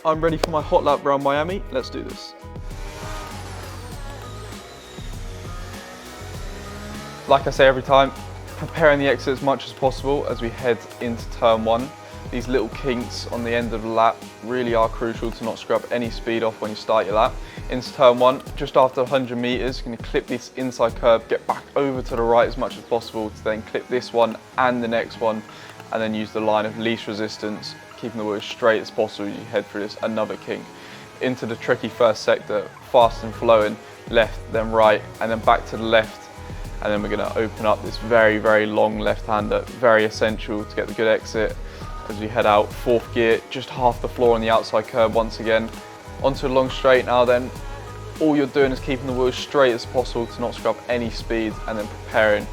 I'm ready for my hot lap around Miami. Let's do this. Like I say every time, preparing the exit as much as possible as we head into turn one. These little kinks on the end of the lap really are crucial to not scrub any speed off when you start your lap. Into turn one, just after 100 meters, you're going to clip this inside curb, get back over to the right as much as possible to then clip this one and the next one, and then use the line of least resistance, keeping the wheel as straight as possible. You head through this another kink. Into the tricky first sector, fast and flowing, left, then right, and then back to the left. And then we're going to open up this very, very long left-hander, very essential to get the good exit as we head out. Fourth gear, just half the floor on the outside curb once again. Onto a long straight now then. All you're doing is keeping the wheel as straight as possible to not scrub any speed, and then preparing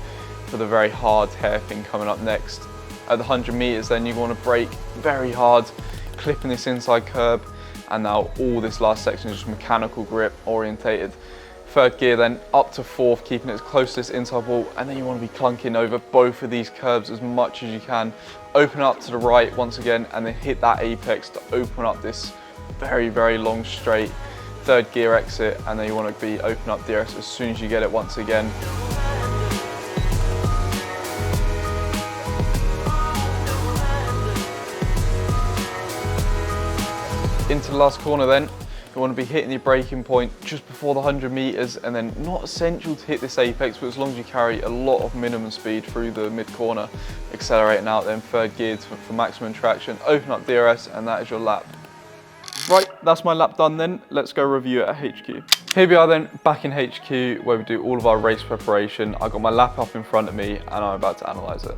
for the very hard hairpin coming up next. At the 100 meters then you want to brake very hard, clipping this inside curb, and now all this last section is just mechanical grip orientated. Third gear then up to fourth, keeping it as close to this inside wall, and then you want to be clunking over both of these curbs as much as you can. Open up to the right once again, and then hit that apex to open up this very, very long straight. Third gear exit, and then you want to be open up DRS as soon as you get it once again. Into the last corner then. You want to be hitting your braking point just before the 100 meters, and then not essential to hit this apex, but as long as you carry a lot of minimum speed through the mid corner, accelerating out then third gear for maximum traction, open up DRS, and that is your lap. Right, that's my lap done then. Let's go review it at HQ. Here we are then, back in HQ, where we do all of our race preparation. I've got my lap up in front of me, and I'm about to analyze it.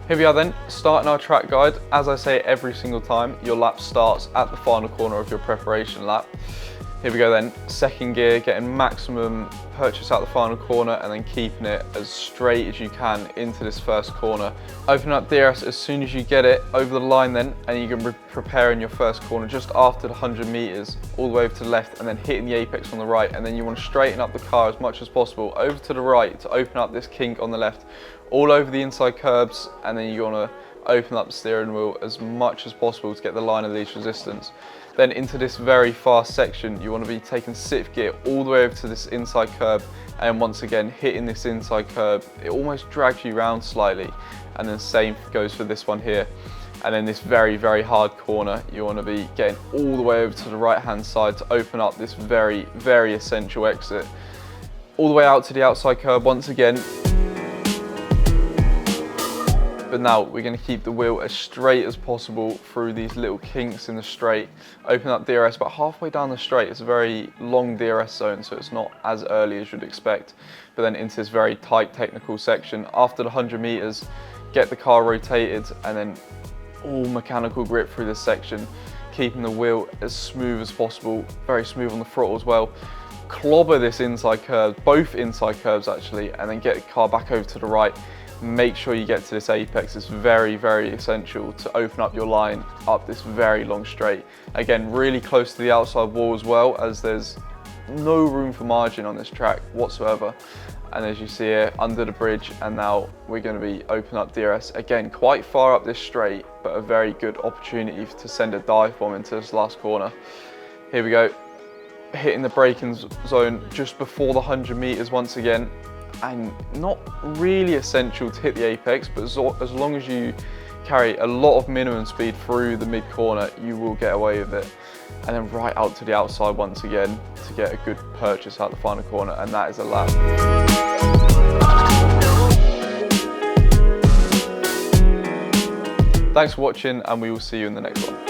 Here we are then, starting our track guide. As I say every single time, your lap starts at the final corner of your preparation lap. Here we go then, second gear, getting maximum purchase out the final corner, and then keeping it as straight as you can into this first corner. Open up DRS as soon as you get it over the line then, and you can be preparing your first corner just after the 100 meters, all the way over to the left, and then hitting the apex on the right, and then you want to straighten up the car as much as possible over to the right to open up this kink on the left, all over the inside curbs, and then you want to open up the steering wheel as much as possible to get the line of least resistance. Then into this very fast section, you want to be taking 6th gear all the way over to this inside curb, and once again hitting this inside curb. It almost drags you round slightly, and then same goes for this one here. And then this very, very hard corner, you want to be getting all the way over to the right hand side to open up this very, very essential exit. All the way out to the outside curb once again. But now we're going to keep the wheel as straight as possible through these little kinks in the straight. Open up DRS about halfway down the straight. It's a very long DRS zone, so it's not as early as you'd expect. But then into this very tight technical section. After the 100 meters, get the car rotated, and then all mechanical grip through this section, keeping the wheel as smooth as possible, very smooth on the throttle as well. Clobber this inside curve, both inside curves actually, and then get the car back over to the right. Make sure you get to this apex. It's very, very essential to open up your line up this very long straight. Again, really close to the outside wall as well, as there's no room for margin on this track whatsoever. And as you see here, under the bridge, and now we're going to be opening up DRS. Again, quite far up this straight, but a very good opportunity to send a dive bomb into this last corner. Here we go, hitting the braking zone just before the 100 meters once again. And not really essential to hit the apex, but as long as you carry a lot of minimum speed through the mid corner, you will get away with it. And then right out to the outside once again to get a good purchase out the final corner, and that is a lap. Thanks for watching, and we will see you in the next one.